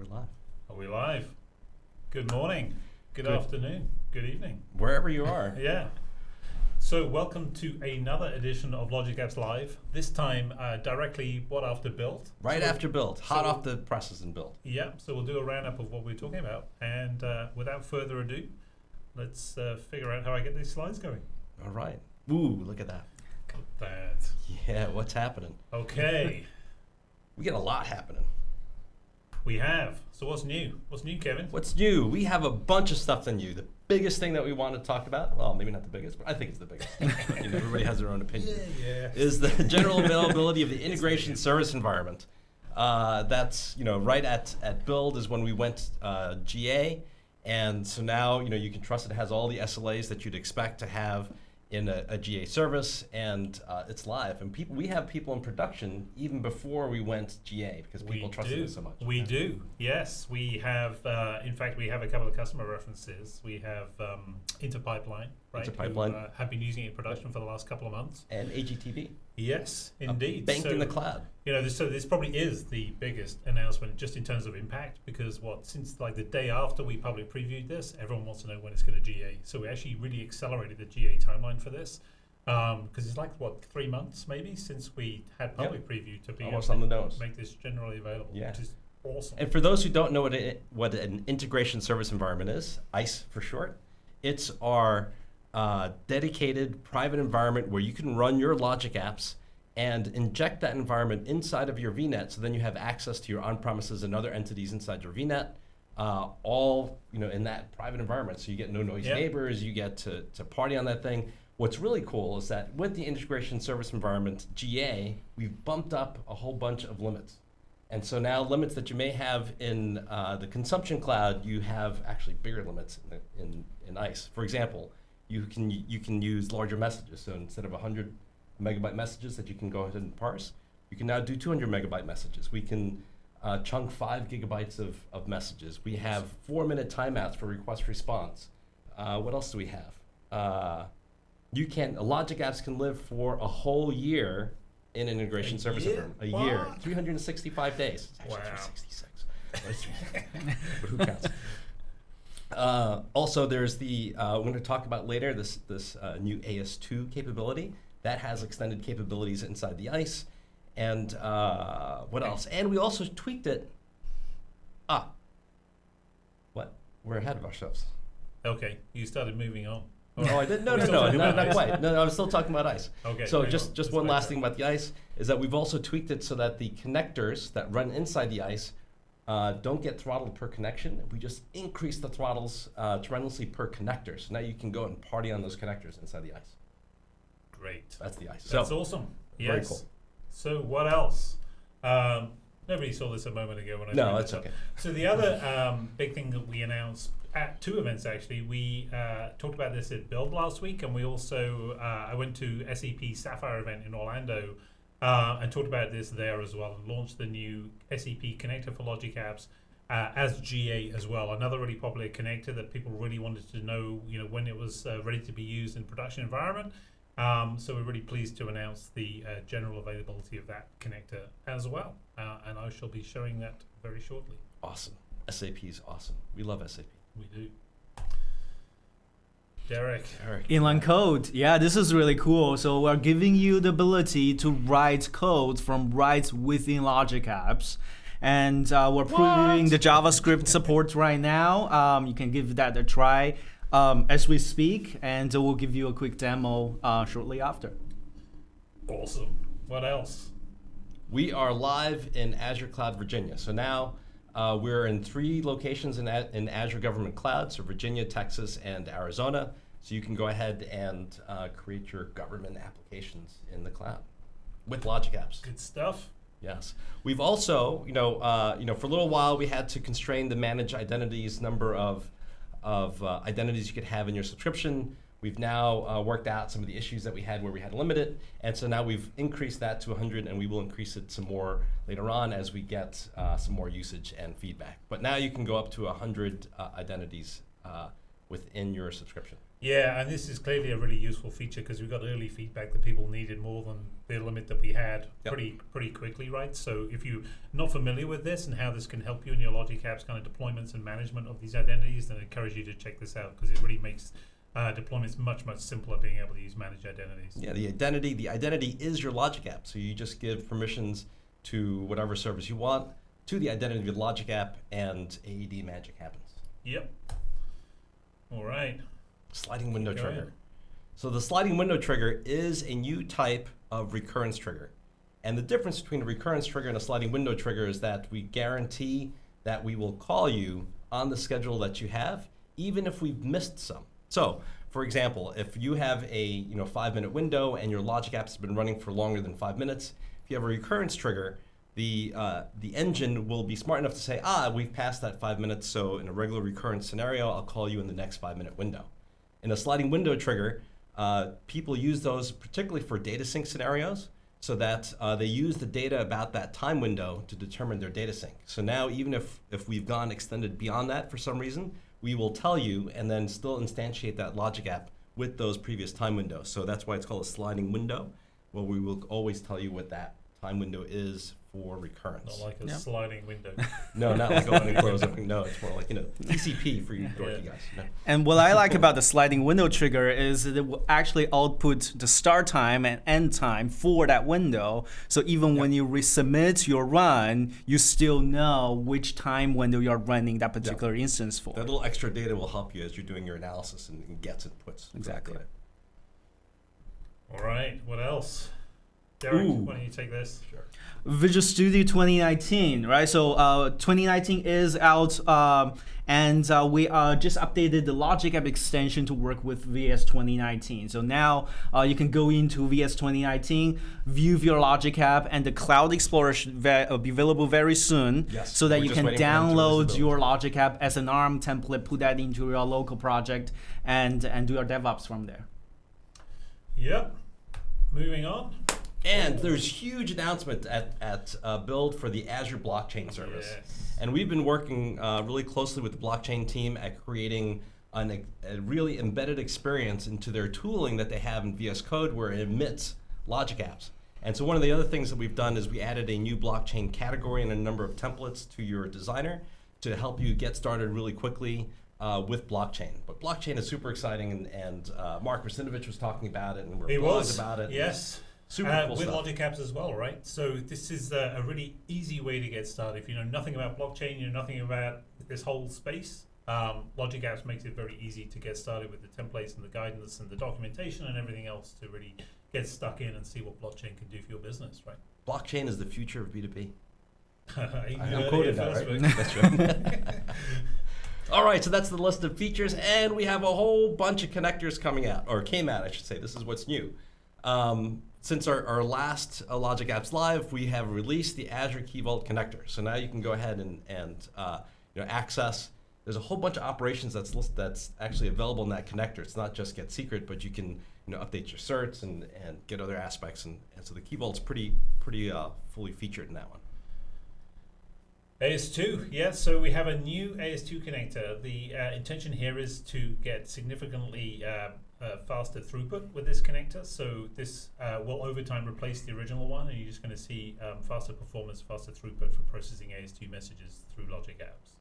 We're live. Are we live? Good morning, good afternoon, good evening. Wherever you are. Yeah. So welcome to another edition of Logic Apps Live. This time directly after build. After build, hot off the presses and build. Yeah, so we'll do a roundup of what we're talking about. And without further ado, let's figure out how I get these slides going. All right. Ooh, look at that. Look at that. Yeah, what's happening? Okay. We get a lot happening. We have. So what's new? What's new, Kevin? What's new? We have a bunch of stuff that's new. The biggest thing that we want to talk about, well, maybe not the biggest, but I think it's the biggest. Everybody has their own opinion. Yeah. Is the general availability of the integration service environment. That's right at build is when we went GA, and so now you can trust it has all the SLAs that you'd expect to have in a GA service, and it's live. And we have people in production even before we went GA because people trusted it so much. We do, yes. We have, in fact, we have a couple of customer references. We have Interpipeline, right? Interpipeline. Who have been using it in production for the last couple of months. And AGTV. Yes, indeed. Bank in the cloud. This probably is the biggest announcement just in terms of impact, because since like the day after we public previewed this, everyone wants to know when it's going to GA. So we actually really accelerated the GA timeline for this, because it's like 3 months maybe since we had public preview to be almost on the nose. Make this generally available, which is awesome. And for those who don't know what an integration service environment is, ICE for short, it's our dedicated private environment where you can run your Logic apps and inject that environment inside of your VNet, so then you have access to your on-premises and other entities inside your VNet, all in that private environment. So you get no noise neighbors, you get to party on that thing. What's really cool is that with the integration service environment GA, we've bumped up a whole bunch of limits. And so now limits that you may have in the consumption cloud, you have actually bigger limits in ICE. For example, you can use larger messages. So instead of 100 megabyte messages that you can go ahead and parse, you can now do 200 megabyte messages. We can chunk 5 gigabytes of messages. We have 4-minute timeouts for request response. What else do we have? Logic apps can live for a whole year in an integration service environment. A year, 365 days. It's actually 366. But who counts? Also, there's we're going to talk about later this new AS2 capability that has extended capabilities inside the ICE. And what else? And we also tweaked it. What? We're ahead of ourselves. Okay, you started moving on. Oh, I didn't. No, not quite. No, I was still talking about ICE. Okay. So just one last thing about the ICE is that we've also tweaked it so that the connectors that run inside the ICE don't get throttled per connection. We just increase the throttles tremendously per connector. So now you can go and party on those connectors inside the ICE. Great. That's the ICE. That's awesome. Yes. Very cool. So what else? Nobody saw this a moment ago when I No, that's okay. So the other big thing that we announced at 2 events actually, we talked about this at Build last week, and we also I went to SAP Sapphire event in Orlando and talked about this there as well, and launched the new SAP connector for Logic Apps as GA as well. Another really popular connector that people really wanted to know, when it was ready to be used in production environment. So we're really pleased to announce the general availability of that connector as well, and I shall be showing that very shortly. Awesome. SAP is awesome. We love SAP. We do. Derek. Inline code. Yeah, this is really cool. So we're giving you the ability to write code from right within Logic Apps. And we're previewing the JavaScript support right now. You can give that a try as we speak, and we'll give you a quick demo shortly after. Awesome. What else? We are live in Azure Cloud Virginia. So now we're in 3 locations in Azure Government Cloud, so Virginia, Texas, and Arizona. So you can go ahead and create your government applications in the cloud with Logic Apps. Good stuff. Yes. We've also, for a little while we had to constrain the managed identities number of identities you could have in your subscription. We've now worked out some of the issues that we had where we had to limit it, and so now we've increased that to 100, and we will increase it some more later on as we get some more usage and feedback. But now you can go up to 100 identities within your subscription. Yeah, and this is clearly a really useful feature because we got early feedback that people needed more than the limit that we had pretty quickly, right? So if you're not familiar with this and how this can help you in your Logic Apps kind of deployments and management of these identities, then I encourage you to check this out because it really makes deployments much simpler being able to use managed identities. Yeah, the identity is your Logic App. So you just give permissions to whatever service you want to the identity of your Logic App, and AED magic happens. Yep. All right. Sliding window Go trigger. ahead. So the sliding window trigger is a new type of recurrence trigger. And the difference between a recurrence trigger and a sliding window trigger is that we guarantee that we will call you on the schedule that you have, even if we've missed some. So, for example, if you have a 5-minute window and your Logic Apps has been running for longer than 5 minutes, if you have a recurrence trigger, the engine will be smart enough to say, we've passed that 5 minutes, so in a regular recurrence scenario, I'll call you in the next 5-minute window. In a sliding window trigger, people use those particularly for data sync scenarios, so that they use the data about that time window to determine their data sync. So now even if we've gone extended beyond that for some reason, we will tell you and then still instantiate that Logic App with those previous time windows. So that's why it's called a sliding window, where we will always tell you what that time window is for recurrence. Not like a sliding window. No, not like opening and closing. No, it's more like TCP for you dorky guys. No. And what I like about the sliding window trigger is that it will actually output the start time and end time for that window. So even when you resubmit your run, you still know which time window you're running that particular instance for. That little extra data will help you as you're doing your analysis and gets and puts. Exactly. All right, what else? Derek, why don't you take this? Sure. Visual Studio 2019, right? So 2019 is out, and we just updated the Logic App extension to work with VS 2019. So now you can go into VS 2019, view your Logic App, and the Cloud Explorer should be available very soon, so that you can download your Logic App as an ARM template, put that into your local project, and do your DevOps from there. Yep. Moving on. And there's huge announcement at Build for the Azure Blockchain Service. Yes. And we've been working really closely with the blockchain team at creating a really embedded experience into their tooling that they have in VS Code where it emits Logic Apps. And so one of the other things that we've done is we added a new blockchain category and a number of templates to your designer to help you get started really quickly with blockchain. But blockchain is super exciting, and Mark Rasinovich was talking about it, and we're blogging about it. Yes. Super cool with stuff. Logic Apps as well, right? So this is a really easy way to get started. If you know nothing about blockchain, you know nothing about this whole space, Logic Apps makes it very easy to get started with the templates and the guidance and the documentation and everything else to really get stuck in and see what blockchain can do for your business, right? Blockchain is the future of B2B. I'm quoted that, right? That's right. All right, so that's the list of features, and we have a whole bunch of connectors coming out, or came out, I should say. This is what's new. Since our last Logic Apps Live, we have released the Azure Key Vault connector. So now you can go ahead and access. There's a whole bunch of operations that's actually available in that connector. It's not just get secret, but you can update your certs and get other aspects. And so the Key Vault's pretty fully featured in that one. AS2, yes. So we have a new AS2 connector. The intention here is to get significantly faster throughput with this connector. So this will over time replace the original one, and you're just going to see faster performance, faster throughput for processing AS2 messages through Logic Apps.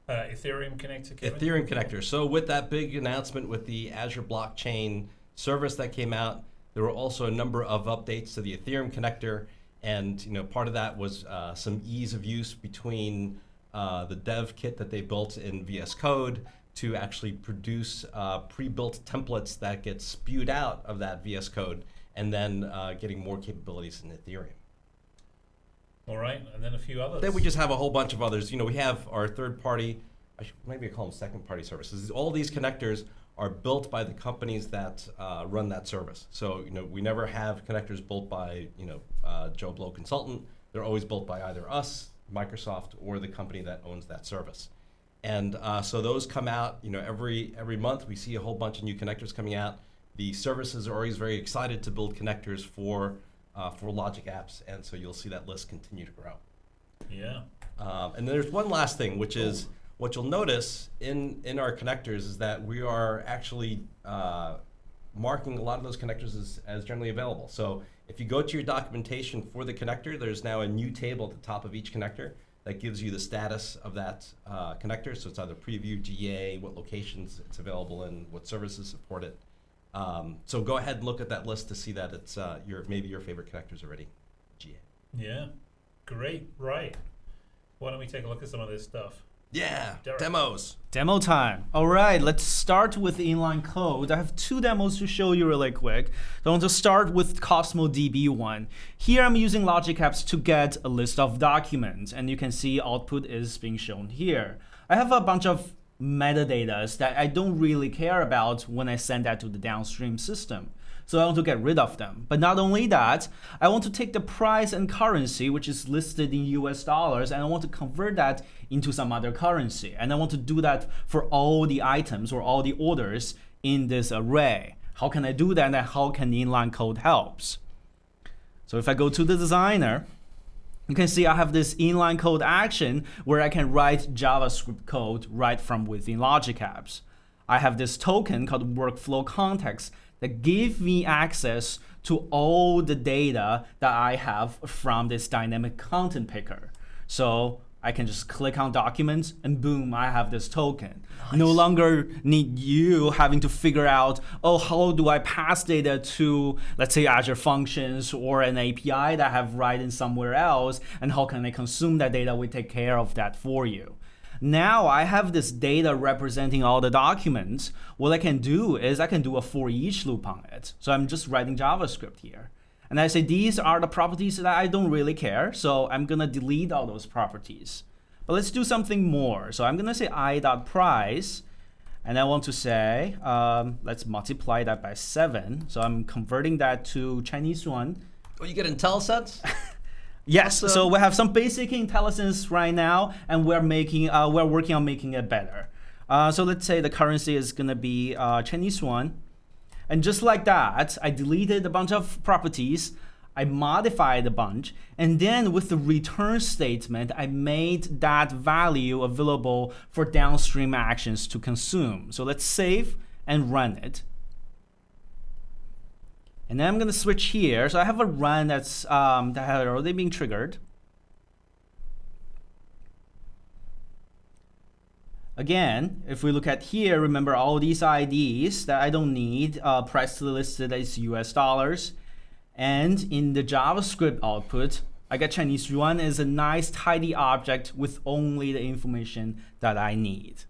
Ethereum connector, Kevin? Ethereum connector. So with that big announcement with the Azure Blockchain service that came out, there were also a number of updates to the Ethereum connector. And part of that was some ease of use between the dev kit that they built in VS Code to actually produce pre-built templates that get spewed out of that VS Code, and then getting more capabilities in Ethereum. All right, and then a few others. Then we just have a whole bunch of others. We have our third-party, maybe I call them second-party services. All these connectors are built by the companies that run that service. So we never have connectors built by Joe Blow Consultant. They're always built by either us, Microsoft, or the company that owns that service. And so those come out every month. We see a whole bunch of new connectors coming out. The services are always very excited to build connectors for Logic Apps, and so you'll see that list continue to grow. Yeah. And then there's one last thing, which is what you'll notice in our connectors is that we are actually marking a lot of those connectors as generally available. So if you go to your documentation for the connector, there's now a new table at the top of each connector that gives you the status of that connector. So it's either preview, GA, what locations it's available in, what services support it. So go ahead and look at that list to see that it's maybe your favorite connectors already GA. Yeah, great. Right. Why don't we take a look at some of this stuff? Yeah, Derek. demos. Demo time. All right, let's start with inline code. I have two demos to show you really quick. So I want to start with Cosmo DB one. Here I'm using Logic Apps to get a list of documents, and you can see output is being shown here. I have a bunch of metadata that I don't really care about when I send that to the downstream system. So I want to get rid of them. But not only that, I want to take the price and currency, which is listed in US dollars, and I want to convert that into some other currency. And I want to do that for all the items or all the orders in this array. How can I do that, and how can inline code helps? So if I go to the designer, you can see I have this inline code action where I can write JavaScript code right from within Logic Apps. I have this token called workflow context that give me access to all the data that I have from this dynamic content picker. So I can just click on documents and boom, I have this token. Nice. No longer need you having to figure out, oh, how do I pass data to, let's say, Azure Functions or an API that I have written somewhere else, and how can I consume that data? We take care of that for you. Now I have this data representing all the documents. What I can do is I can do a for each loop on it. So I'm just writing JavaScript here. And I say these are the properties that I don't really care. So I'm going to delete all those properties. But let's do something more. So I'm going to say i.price. And I want to say, let's multiply that by 7. So I'm converting that to Chinese yuan. Oh, you get IntelliSense? Yes, so we have some basic IntelliSense right now, and we're working on making it better. So let's say the currency is gonna be Chinese yuan, and just like that, I deleted a bunch of properties, I modified a bunch, and then with the return statement, I made that value available for downstream actions to consume. So let's save and run it. And then I'm going to switch here. So I have a run that had already been triggered. Again, if we look at here, remember all these IDs that I don't need, price listed as US dollars. And in the JavaScript output, I get Chinese yuan as a nice tidy object with only the information that I need.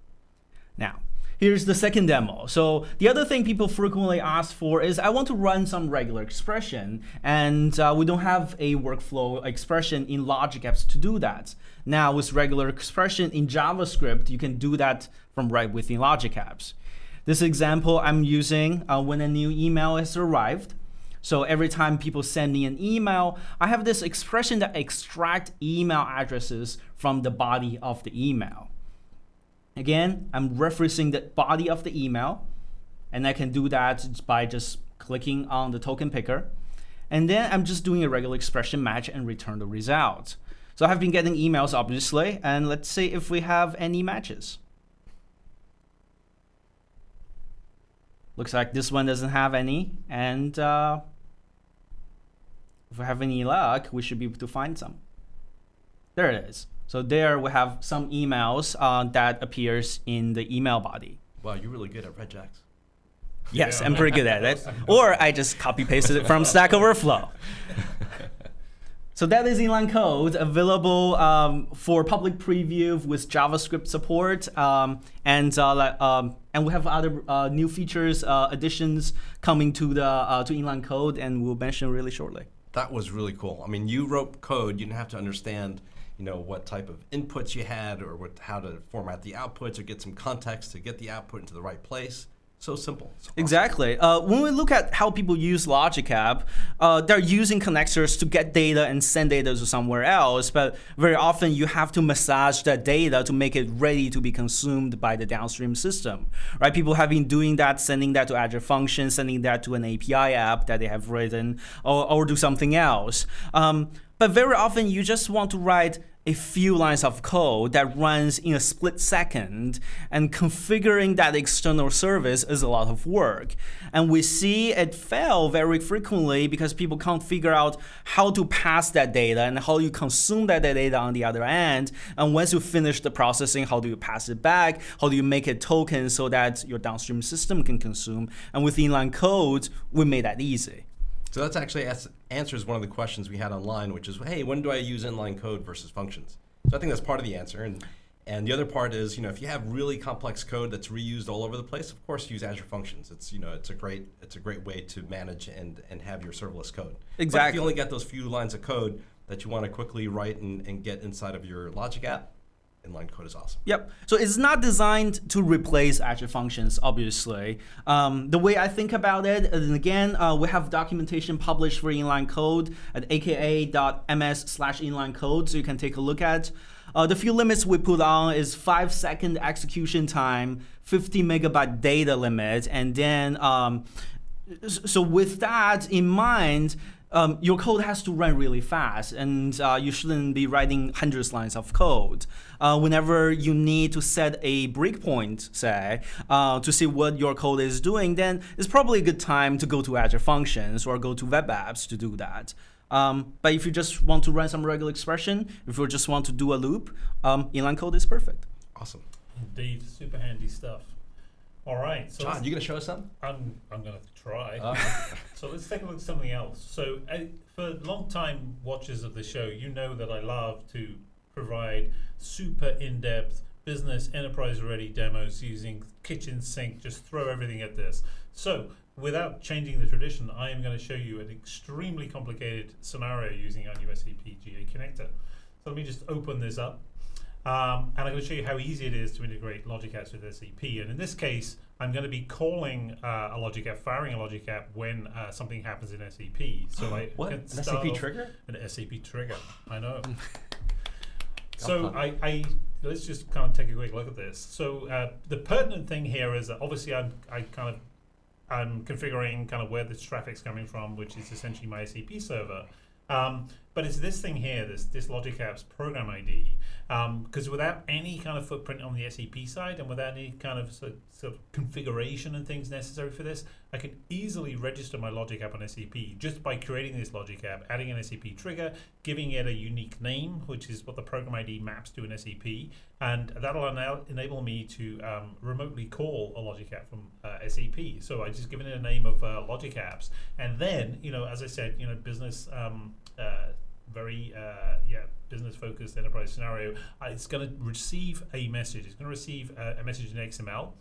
Now, here's the second demo. So the other thing people frequently ask for is I want to run some regular expression, and we don't have a workflow expression in Logic Apps to do that. Now with regular expression in JavaScript, you can do that from right within Logic Apps. This example I'm using when a new email has arrived. So every time people send me an email, I have this expression that extracts email addresses from the body of the email. Again, I'm referencing the body of the email, and I can do that by just clicking on the token picker. And then I'm just doing a regular expression match and return the result. So I've been getting emails, obviously, and let's see if we have any matches. Looks like this one doesn't have any, and if we have any luck, we should be able to find some. There it is. So there we have some emails that appears in the email body. Wow, you're really good at regex. Yes, I'm pretty good at it. Or I just copy pasted it from Stack Overflow. So that is inline code available for public preview with JavaScript support, and we have other new features, additions coming to the to inline code, and we'll mention really shortly. That was really cool. I mean, you wrote code. You didn't have to understand, what type of inputs you had, or how to format the outputs, or get some context to get the output into the right place. So simple. Awesome. Exactly. When we look at how people use Logic App, they're using connectors to get data and send data to somewhere else, but very often you have to massage that data to make it ready to be consumed by the downstream system. Right? People have been doing that, sending that to Azure Functions, sending that to an API app that they have written, or do something else. But very often you just want to write a few lines of code that runs in a split second, and configuring that external service is a lot of work. And we see it fail very frequently because people can't figure out how to pass that data and how you consume that data on the other end. And once you finish the processing, how do you pass it back? How do you make it token so that your downstream system can consume? And with inline code, we made that easy. So that's actually answers one of the questions we had online, which is, hey, when do I use inline code versus functions? So I think that's part of the answer. And the other part is, if you have really complex code that's reused all over the place, of course use Azure Functions. It's it's a great way to manage and have your serverless code. Exactly. But if you only got those few lines of code that you want to quickly write and get inside of your Logic app, inline code is awesome. Yep. So it's not designed to replace Azure Functions, obviously. The way I think about it, and again, we have documentation published for inline code at aka.ms/inline code, so you can take a look at. The few limits we put on is 5-second execution time, 50 megabyte data limit, and then, so with that in mind, your code has to run really fast, and you shouldn't be writing hundreds of lines of code. Whenever you need to set a breakpoint, say, to see what your code is doing, then it's probably a good time to go to Azure Functions or go to web apps to do that. But if you just want to run some regular expression, if you just want to do a loop, inline code is perfect. Awesome. Indeed, super handy stuff. All right, so John, you going to show us something? I'm going to try. So let's take a look at something else. So for long-time watchers of the show, you know that I love to provide super in-depth business enterprise-ready demos using kitchen sink, just throw everything at this. So without changing the tradition, I am going to show you an extremely complicated scenario using our new SAP GA connector. So let me just open this up. And I'm going to show you how easy it is to integrate Logic Apps with SAP. And in this case, I'm going to be calling a Logic App, firing a Logic App when something happens in SAP. So I What? can An start SAP off trigger? An SAP trigger, I know. So let's just kind of take a quick look at this. So the pertinent thing here is that obviously I'm configuring kind of where this traffic's coming from, which is essentially my SAP server. But it's this thing here, this Logic Apps program ID, because without any kind of footprint on the SAP side and without any kind of sort of configuration and things necessary for this, I can easily register my Logic App on SAP just by creating this Logic App, adding an SAP trigger, giving it a unique name, which is what the program ID maps to an SAP, and that'll enable me to remotely call a Logic App from SAP. So I just given it a name of Logic Apps, and then as I said, business. Very business-focused enterprise scenario. It's going to receive a message. It's going to receive a message in XML,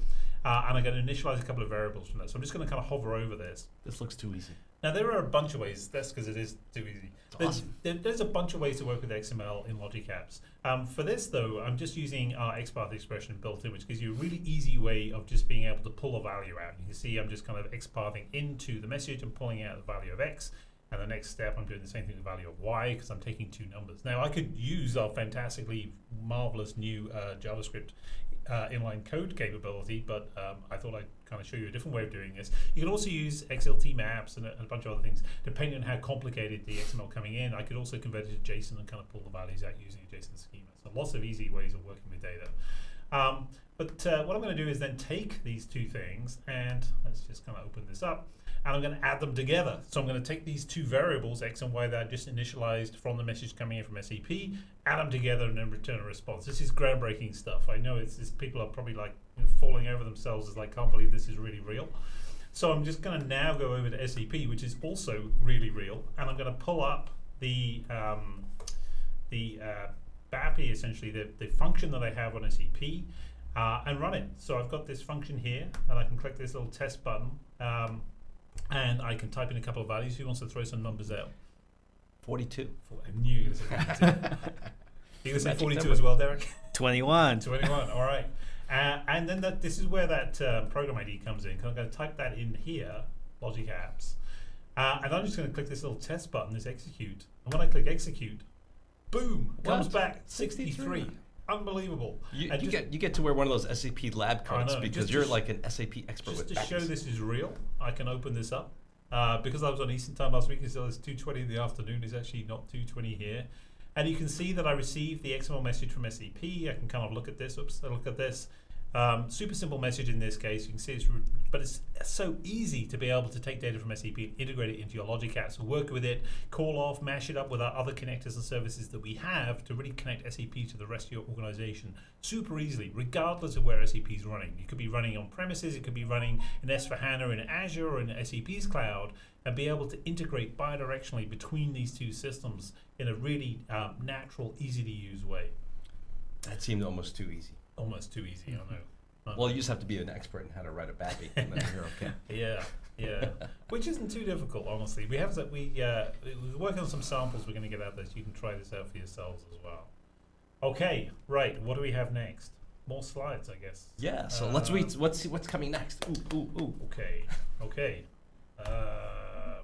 and I'm going to initialize a couple of variables from that. So I'm just going to kind of hover over this. This looks too easy. Now there are a bunch of ways. That's because it is too easy. There's a bunch of ways to work with XML in Logic Apps. For this though, I'm just using our XPath expression built in, which gives you a really easy way of just being able to pull a value out. You can see I'm just kind of XPathing into the message and pulling out the value of X. And the next step, I'm doing the same thing with the value of Y because I'm taking two numbers. Now, I could use our fantastically marvelous new JavaScript inline code capability, but I thought I'd kind of show you a different way of doing this. You can also use XLT maps and a bunch of other things, depending on how complicated the XML coming in. I could also convert it to JSON and kind of pull the values out using a JSON schema. So lots of easy ways of working with data. But what I'm going to do is then take these two things, and let's just kind of open this up. And I'm going to add them together. So I'm going to take these two variables, X and Y, that I just initialized from the message coming in from SAP, add them together, and then return a response. This is groundbreaking stuff. I know it's people are probably like falling over themselves as like, can't believe this is really real. So I'm just going to now go over to SAP, which is also really real, and I'm going to pull up the BAPI, essentially the function that I have on SAP, and run it. So I've got this function here, and I can click this little test button. And I can type in a couple of values. Who wants to throw some numbers out? 42. I knew you were going to say 42. You going to say 42 as well, Derek? 21. 21, all right. And then this is where that program ID comes in. I'm going to type that in here, Logic Apps. And I'm just going to click this little test button, this execute. And when I click execute, boom, comes back 63. Unbelievable. You get to wear one of those SAP lab coats because you're like an SAP expert with just to show this is real, I can open this up. Because I was on Eastern time last week, so it's 2:20 in the afternoon. It's actually not 2:20 here. And you can see that I received the XML message from SAP. I can kind of look at this. Oops, look at this. Super simple message in this case. You can see but it's so easy to be able to take data from SAP and integrate it into your Logic apps, work with it, call off, mash it up with our other connectors and services that we have to really connect SAP to the rest of your organization super easily, regardless of where SAP is running. You could be running on premises, it could be running in S4HANA, in Azure, or in SAP's cloud, and be able to integrate bidirectionally between these two systems in a really natural, easy to use way. That seemed almost too easy. Almost too easy, I know. Well, you just have to be an expert in how to write a BAPI, and then you're okay. Yeah, which isn't too difficult, honestly. We're working on some samples we're going to get out there, so you can try this out for yourselves as well. Okay, right. What do we have next? More slides, I guess. Yeah. So let's read. Let's see what's coming next. Ooh. Okay.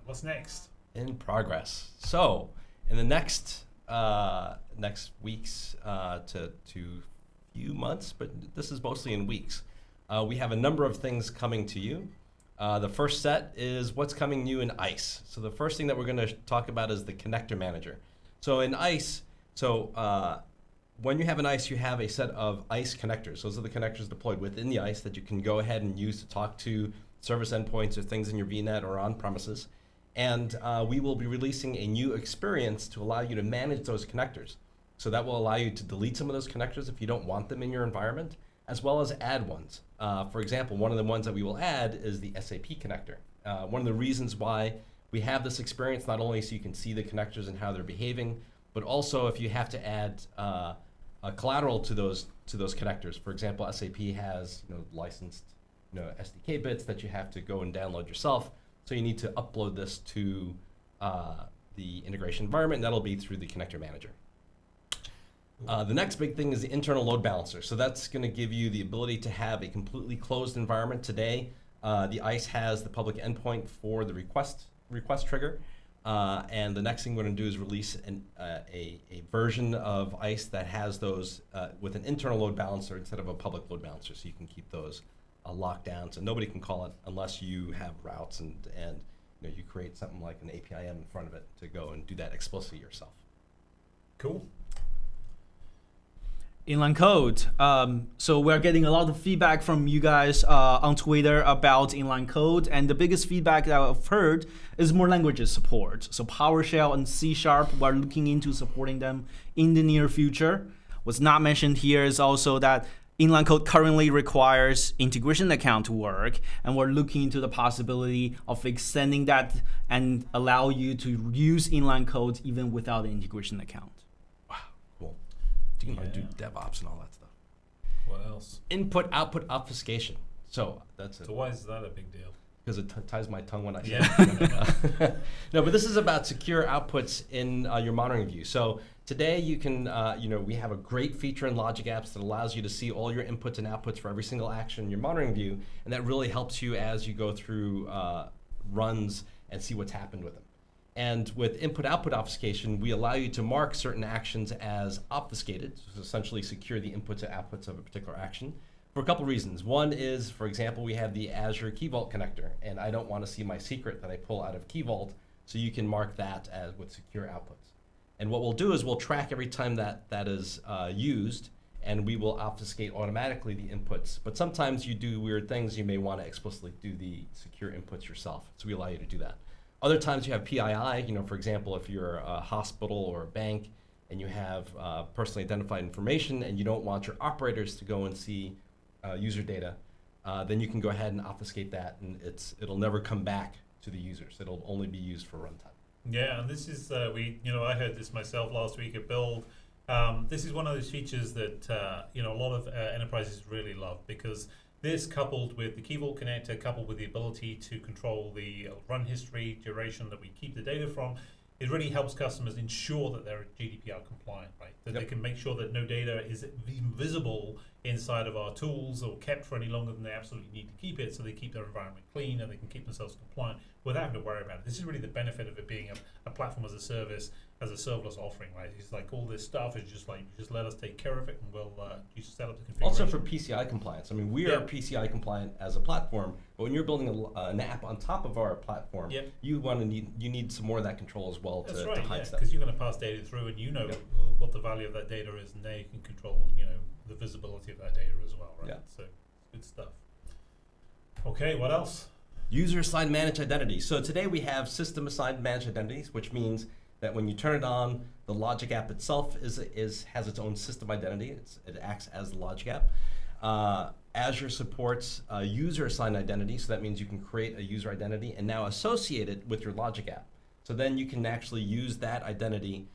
What's next? In progress. So in the next weeks to few months, but this is mostly in weeks. We have a number of things coming to you. The first set is what's coming new in ICE. So the first thing that we're going to talk about is the connector manager. So in ICE, when you have an ICE, you have a set of ICE connectors. Those are the connectors deployed within the ICE that you can go ahead and use to talk to service endpoints or things in your VNet or on premises. And we will be releasing a new experience to allow you to manage those connectors. So that will allow you to delete some of those connectors if you don't want them in your environment, as well as add ones. For example, one of the ones that we will add is the SAP connector. One of the reasons why we have this experience, not only so you can see the connectors and how they're behaving, but also if you have to add a collateral to those connectors. For example, SAP has licensed SDK bits that you have to go and download yourself. So you need to upload this to the integration environment, and that'll be through the connector manager. The next big thing is the internal load balancer. So that's going to give you the ability to have a completely closed environment. Today, the ICE has the public endpoint for the request trigger. And the next thing we're going to do is release a version of ICE that has those with an internal load balancer instead of a public load balancer, so you can keep those locked down. So nobody can call it unless you have routes and you create something like an APIM in front of it to go and do that explicitly yourself. Cool. Inline code. So we're getting a lot of feedback from you guys on Twitter about inline code, and the biggest feedback that I've heard is more languages support. So PowerShell and C#, we're looking into supporting them in the near future. What's not mentioned here is also that inline code currently requires integration account to work, and we're looking into the possibility of extending that and allow you to use inline code even without an integration account. You can do DevOps and all that stuff. What else? Input-output obfuscation. So that's it. So why is that a big deal? Because it ties my tongue when I say it. No, but this is about secure outputs in your monitoring view. So today you can, we have a great feature in Logic Apps that allows you to see all your inputs and outputs for every single action in your monitoring view, and that really helps you as you go through runs and see what's happened with them. And with input-output obfuscation, we allow you to mark certain actions as obfuscated, so essentially secure the inputs and outputs of a particular action, for a couple reasons. One is, for example, we have the Azure Key Vault connector, and I don't want to see my secret that I pull out of Key Vault, so you can mark that as with secure outputs. And what we'll do is we'll track every time that is used, and we will obfuscate automatically the inputs. But sometimes you do weird things, you may want to explicitly do the secure inputs yourself, so we allow you to do that. Other times you have PII, for example, if you're a hospital or a bank and you have personally identified information and you don't want your operators to go and see user data, then you can go ahead and obfuscate that, and it'll never come back to the users. It'll only be used for runtime. Yeah, and this is, I heard this myself last week at Build. This is one of those features that, a lot of enterprises really love, because this, coupled with the Key Vault connector, coupled with the ability to control the run history, duration that we keep the data from, it really helps customers ensure that they're GDPR compliant, right? That they can make sure that no data is even visible inside of our tools or kept for any longer than they absolutely need to keep it, so they keep their environment clean and they can keep themselves compliant without having to worry about it. This is really the benefit of it being a platform as a service, as a serverless offering, right? It's like all this stuff is just like, you just let us take care of it and we'll you set up the configuration. Also for PCI compliance. I mean, we are PCI compliant as a platform, but when you're building an app on top of our platform, you need some more of that control as well. That's to right, hide stuff. because you're going to pass data through, and you know what the value of that data is, and they can control, the visibility of that data as well, right? Yeah. So good stuff. Okay, what else? User-assigned managed identities. So today we have system-assigned managed identities, which means that when you turn it on, the Logic app itself has its own system identity. It acts as the Logic app. Azure supports user-assigned identity, so that means you can create a user identity and now associate it with your Logic app. So then you can actually use that identity,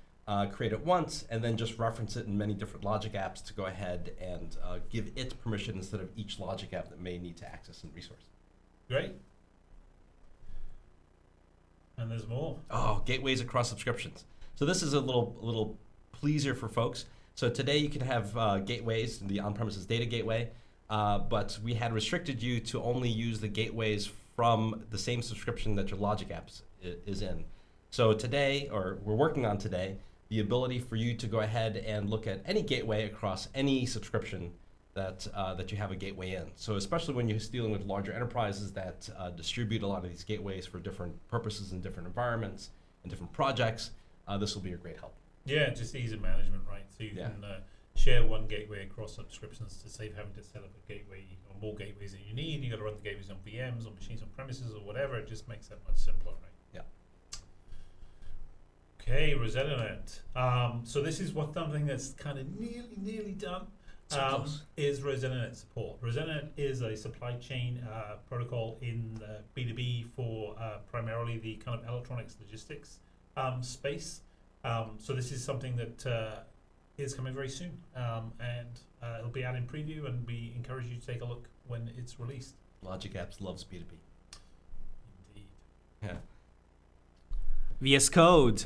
create it once, and then just reference it in many different Logic apps to go ahead and give it permission instead of each Logic app that may need to access and resource. Great. And there's more. Oh, gateways across subscriptions. So this is a little pleaser for folks. So today you can have gateways, the on-premises data gateway, but we had restricted you to only use the gateways from the same subscription that your Logic apps is in. So today, or we're working on today, the ability for you to go ahead and look at any gateway across any subscription that you have a gateway in. So especially when you're dealing with larger enterprises that distribute a lot of these gateways for different purposes in different environments and different projects, this will be a great help. Yeah, just ease of management, right? So you can share one gateway across subscriptions to save having to set up a gateway or more gateways than you need. You got to run the gateways on VMs or machines on premises or whatever. It just makes that much simpler, right? Yeah. Okay, RosettaNet. So this is something that's kind of nearly done. Is RosettaNet support. RosettaNet is a supply chain protocol in B2B for primarily the kind of electronics logistics space. So this is something that is coming very soon, and it'll be out in preview, and we encourage you to take a look when it's released. Logic Apps loves B2B. Indeed. Yeah. VS Code.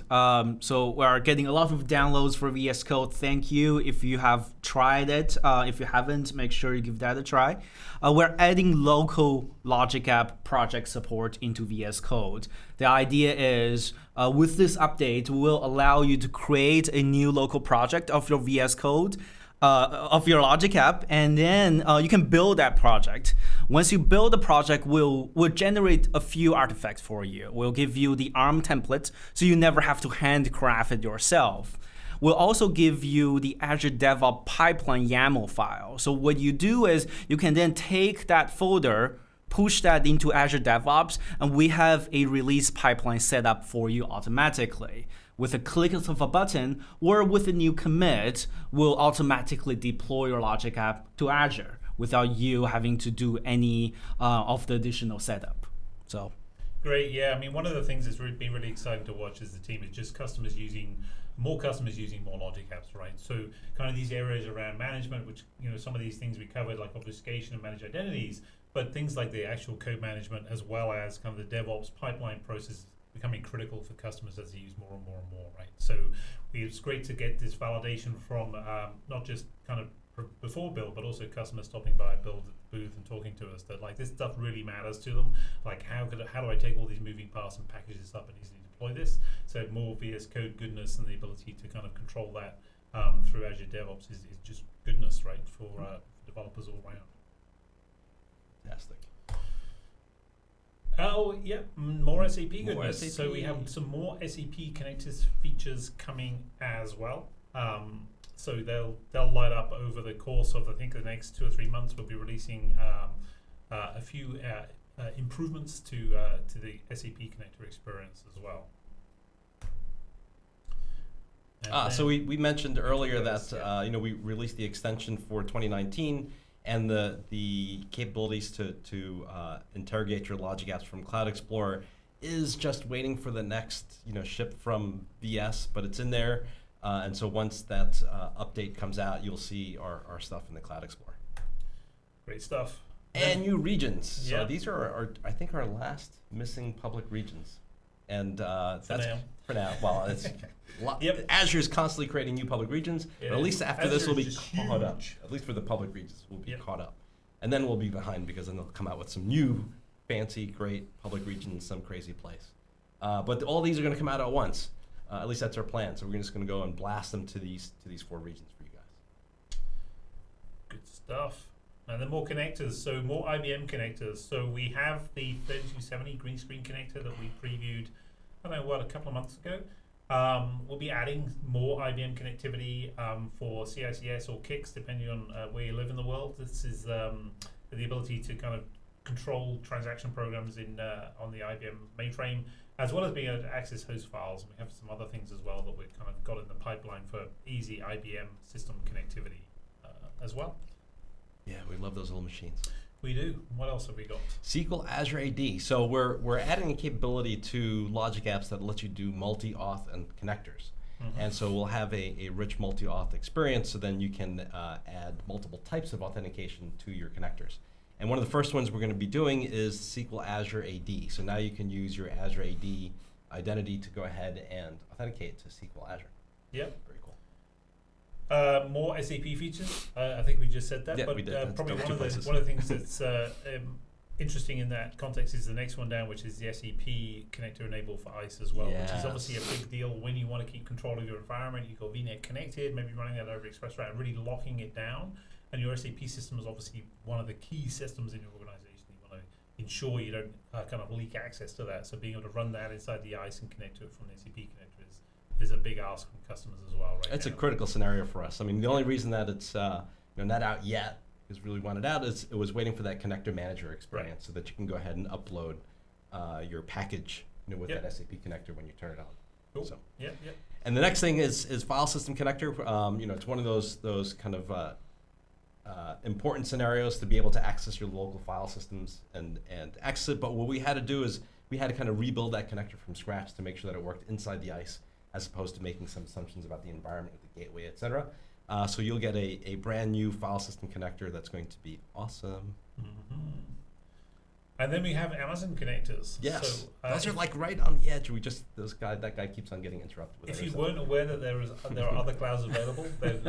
So we are getting a lot of downloads for VS Code. Thank you if you have tried it. If you haven't, make sure you give that a try. We're adding local Logic App project support into VS Code. The idea is with this update, we'll allow you to create a new local project of your VS Code, of your Logic app, and then you can build that project. Once you build the project, we'll generate a few artifacts for you. We'll give you the ARM template, so you never have to handcraft it yourself. We'll also give you the Azure DevOps pipeline YAML file. So what you do is you can then take that folder, push that into Azure DevOps, and we have a release pipeline set up for you automatically. With a click of a button or with a new commit, we'll automatically deploy your Logic app to Azure without you having to do any of the additional setup. So great, yeah. I mean, one of the things that's been really exciting to watch as the team is just more customers using more Logic apps, right? So kind of these areas around management, which some of these things we covered, like obfuscation and managed identities, but things like the actual code management as well as kind of the DevOps pipeline process becoming critical for customers as they use more and more and more, right? So it's great to get this validation from not just kind of before build, but also customers stopping by build at the booth and talking to us that like this stuff really matters to them. Like how do I take all these moving parts and package this up and easily deploy this? So more VS Code goodness and the ability to kind of control that through Azure DevOps is just goodness, right, for developers all around. Fantastic. Oh, yeah, more SAP goodness. More SAP. So we have some more SAP connected features coming as well. So they'll light up over the course of, I think, the next 2 or 3 months. We'll be releasing a few improvements to the SAP connector experience as well. So we mentioned earlier that we released the extension for 2019 and the capabilities to interrogate your Logic apps from Cloud Explorer is just waiting for the next ship from VS, but it's in there. And so once that update comes out, you'll see our stuff in the Cloud Explorer. Great stuff. And new regions. So yeah. these are I think our last missing public regions. And that's now. for now. Well, Yep. Azure is constantly creating new public regions, but at least after this Azure we'll is be just caught up. huge. At least for the public regions, we'll be Yep. caught up. And then we'll be behind because then they'll come out with some new, fancy, great public region in some crazy place. But all these are going to come out at once. At least that's our plan. So we're just going to go and blast them to these 4 regions for you guys. Good stuff. And then more connectors, so more IBM connectors. So we have the 3270 green screen connector that we previewed, I don't know, a couple of months ago. We'll be adding more IBM connectivity for CICS or KICS, depending on where you live in the world. This is the ability to kind of control transaction programs on the IBM mainframe, as well as being able to access host files. We have some other things as well that we've kind of got in the pipeline for easy IBM system connectivity as well. Yeah, we love those little machines. We do. What else have we got? SQL Azure AD. So we're adding a capability to Logic Apps that lets you do multi-auth and connectors. And so we'll have a rich multi-auth experience, so then you can add multiple types of authentication to your connectors. And one of the first ones we're going to be doing is SQL Azure AD. So now you can use your Azure AD identity to go ahead and authenticate to SQL Azure. Yep. Very cool. More SAP features. I think we just said that, Yeah, but we did. probably That's one two of places. the things that's interesting in that context is the next one down, which is the SAP connector enable for ICE as well, which is obviously a big deal when you want to keep control of your environment. You've got VNet connected, maybe running that over ExpressRoute and really locking it down. And your SAP system is obviously one of the key systems in your organization. You want to ensure you don't kind of leak access to that. So being able to run that inside the ICE and connect to it from the SAP connector is a big ask from customers as well, right? It's now. a critical scenario for us. I mean, the only reason that it's not out yet, because we really want it out, is it was waiting for that connector manager experience, so that you can go ahead and upload your package with that SAP connector when you turn it on. Cool. So. Yep. And the next thing is file system connector. It's one of those kind of important scenarios to be able to access your local file systems and access it. But what we had to do is we had to kind of rebuild that connector from scratch to make sure that it worked inside the ICE, as opposed to making some assumptions about the environment with the gateway, etc. So you'll get a brand new file system connector that's going to be awesome. And then we have Amazon connectors. Yes, So, those are like right on the edge. That guy keeps on getting interrupted. With if every you second. weren't aware that there are other clouds available, then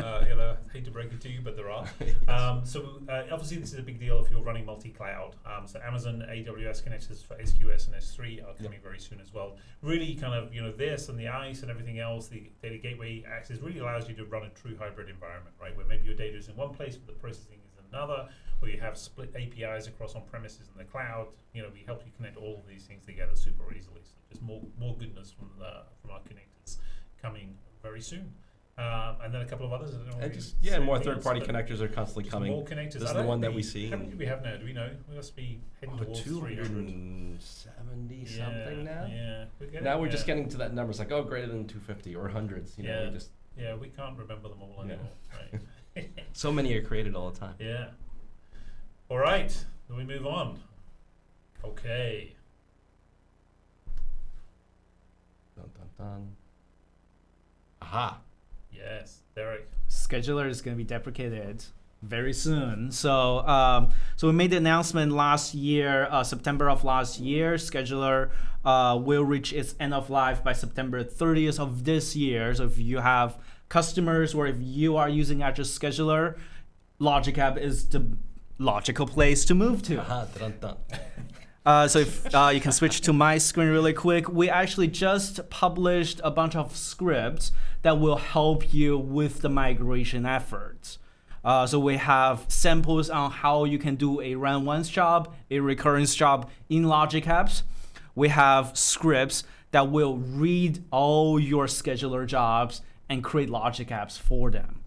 hate to break it to you, but there are. Obviously this is a big deal if you're running multi-cloud. So Amazon AWS connectors for SQS and S3 are coming very soon as well. Really kind of this and the ICE and everything else, the data gateway access really allows you to run a true hybrid environment, right? Where maybe your data is in one place but the processing is in another, or you have split APIs across on-premises and the cloud. We help you connect all of these things together super easily. So just more goodness from our connectors coming very soon. And then a couple of others. More third-party connectors are constantly coming. More connectors. This is the one that we see. How many do we have now? Do we know? We must be heading towards 300. 270 something now. Yeah. Now we're just getting to that number. It's like, greater than 250 or hundreds. We just we can't remember them all anymore. Right. so many are created all the time. Yeah. All right. Then we move on. Okay. Dun, dun, dun. Aha. Yes, Derek. Scheduler is going to be deprecated very soon. So we made the announcement last year, September of last year. Scheduler will reach its end of life by September 30th of this year. So if you have customers or if you are using Azure Scheduler, Logic App is the logical place to move to. Aha, dun, dun. So if you can switch to my screen really quick, we actually just published a bunch of scripts that will help you with the migration efforts. So we have samples on how you can do a run once job, a recurrence job in Logic Apps. We have scripts that will read all your scheduler jobs and create Logic Apps for them.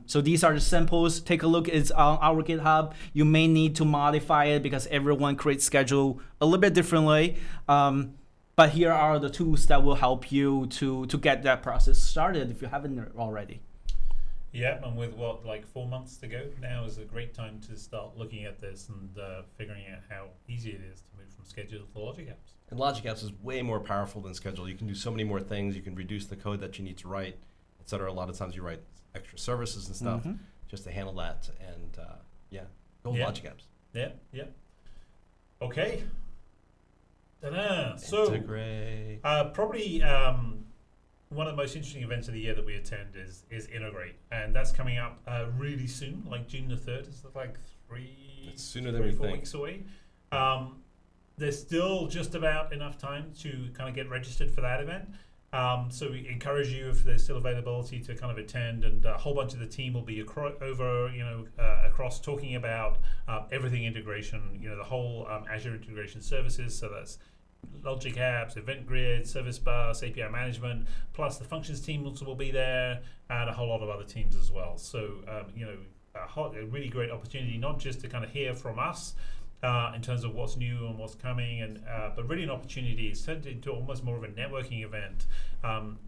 So these are the samples. Take a look. It's on our GitHub. You may need to modify it because everyone creates schedule a little bit differently. But here are the tools that will help you to get that process started if you haven't already. Yeah, and with 4 months to go, now is a great time to start looking at this and figuring out how easy it is to move from Schedule to Logic Apps. And Logic Apps is way more powerful than Schedule. You can do so many more things. You can reduce the code that you need to write, et cetera. A lot of times you write extra services and stuff just to handle that. And go Logic Apps. Yeah. Okay. Ta-da. So Integrate. probably one of the most interesting events of the year that we attend is Integrate, and that's coming up really soon, like June the 3rd. It's like It's sooner than we 4 think. weeks away. There's still just about enough time to kind of get registered for that event. So we encourage you, if there's still availability, to kind of attend, and a whole bunch of the team will be across talking about everything integration. The whole Azure Integration Services. So that's Logic Apps, Event Grid, Service Bus, API Management, plus the functions team also will be there, and a whole lot of other teams as well. So a really great opportunity, not just to kind of hear from us in terms of what's new and what's coming, and but really an opportunity. It's turned into almost more of a networking event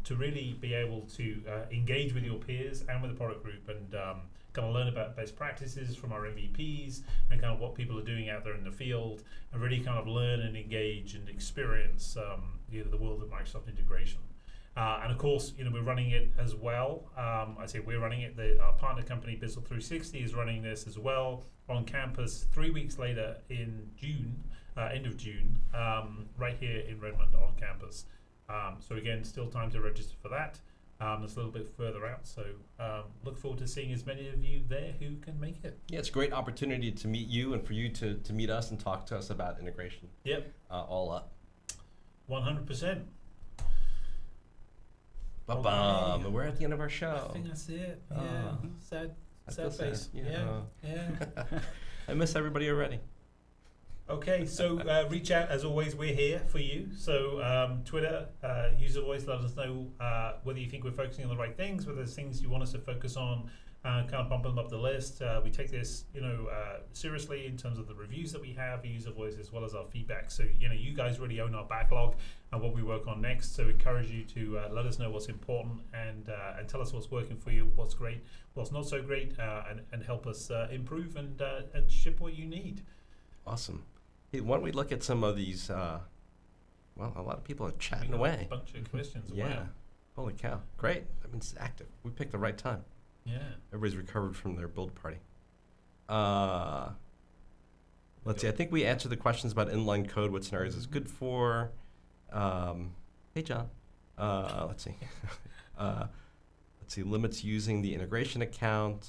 to really be able to engage with your peers and with the product group, and kind of learn about best practices from our MVPs and kind of what people are doing out there in the field, and really kind of learn and engage and experience the world of Microsoft integration. And of course, we're running it as well. I say we're running it. Our partner company, Bizzle 360, is running this as well on campus 3 weeks later in June, end of June, right here in Redmond on campus. So again, still time to register for that. It's a little bit further out, so look forward to seeing as many of you there who can make it. Yeah, it's a great opportunity to meet you and for you to meet us and talk to us about integration. Yep. All up. 100%. Ba-bum. Okay. We're at the end of our show. I think that's it. Yeah. Sad face. Yeah. Yeah. I miss everybody already. Okay, so reach out. As always, we're here for you. So Twitter, user voice, let us know whether you think we're focusing on the right things, whether there's things you want us to focus on, kind of bump them up the list. We take this, seriously in terms of the reviews that we have, user voice, as well as our feedback. So, you guys really own our backlog and what we work on next. So encourage you to let us know what's important, and tell us what's working for you, what's great, what's not so great, and help us improve and ship what you need. Awesome. Hey, why don't we look at some of these, a lot of people are chatting away. A bunch of questions. Yeah. Wow. Holy cow. Great. That means it's active. We picked the right time. Yeah. Everybody's recovered from their build party. Let's see. I think we answered the questions about inline code, what scenarios it's good for. Hey, John. Let's see. Let's see. Limits using the integration account.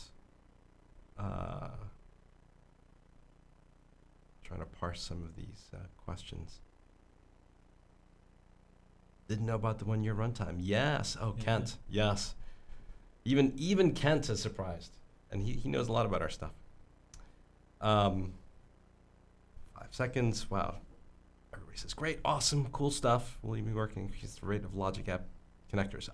Trying to parse some of these questions. Didn't know about the 1 year runtime. Yes. Oh, yeah. Kent. Yes. Even Kent is surprised, and he knows a lot about our stuff. 5 seconds. Wow. Everybody says great, awesome, cool stuff. Will you be working to increase the rate of Logic App connectors?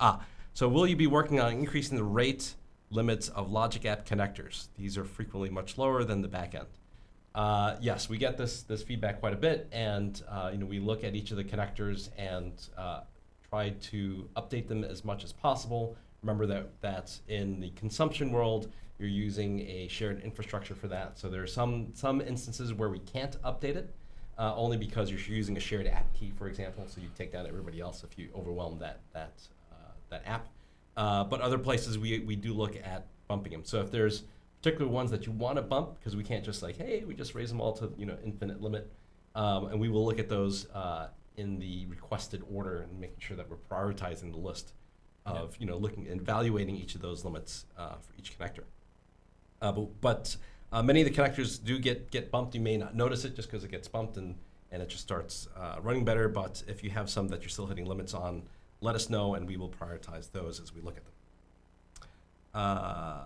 So will you be working on increasing the rate limits of Logic App connectors? These are frequently much lower than the back end. Yes, we get this feedback quite a bit, and we look at each of the connectors and try to update them as much as possible. Remember that in the consumption world, you're using a shared infrastructure for that. So there are some instances where we can't update it, only because you're using a shared app key, for example. So you take down everybody else if you overwhelm that app. But other places we do look at bumping them. So if there's particular ones that you want to bump, because we can't just we just raise them all to infinite limit, and we will look at those in the requested order and making sure that we're prioritizing the list of looking and evaluating each of those limits for each connector. But many of the connectors do get bumped. You may not notice it just because it gets bumped and it just starts running better. But if you have some that you're still hitting limits on, let us know and we will prioritize those as we look at them.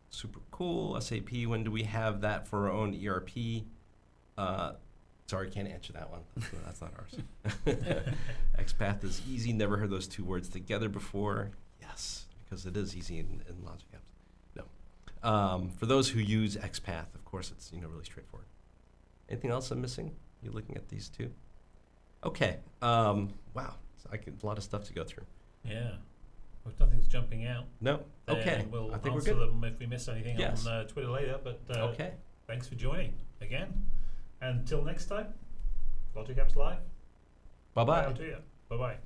Super cool. SAP, when do we have that for our own ERP? Sorry, can't answer that one. That's not ours. XPath is easy. Never heard those two words together before. Yes, because it is easy in Logic Apps. No. For those who use XPath, of course, it's really straightforward. Anything else I'm missing? You looking at these two? Okay. Wow. So a lot of stuff to go through. Yeah. If nothing's jumping out. No. Okay. We'll I think answer we're good. them if we miss anything Yes. on Twitter later. But okay. Thanks for joining again. Until next time, Logic Apps Live. Bye-bye. Bye to you. Bye-bye.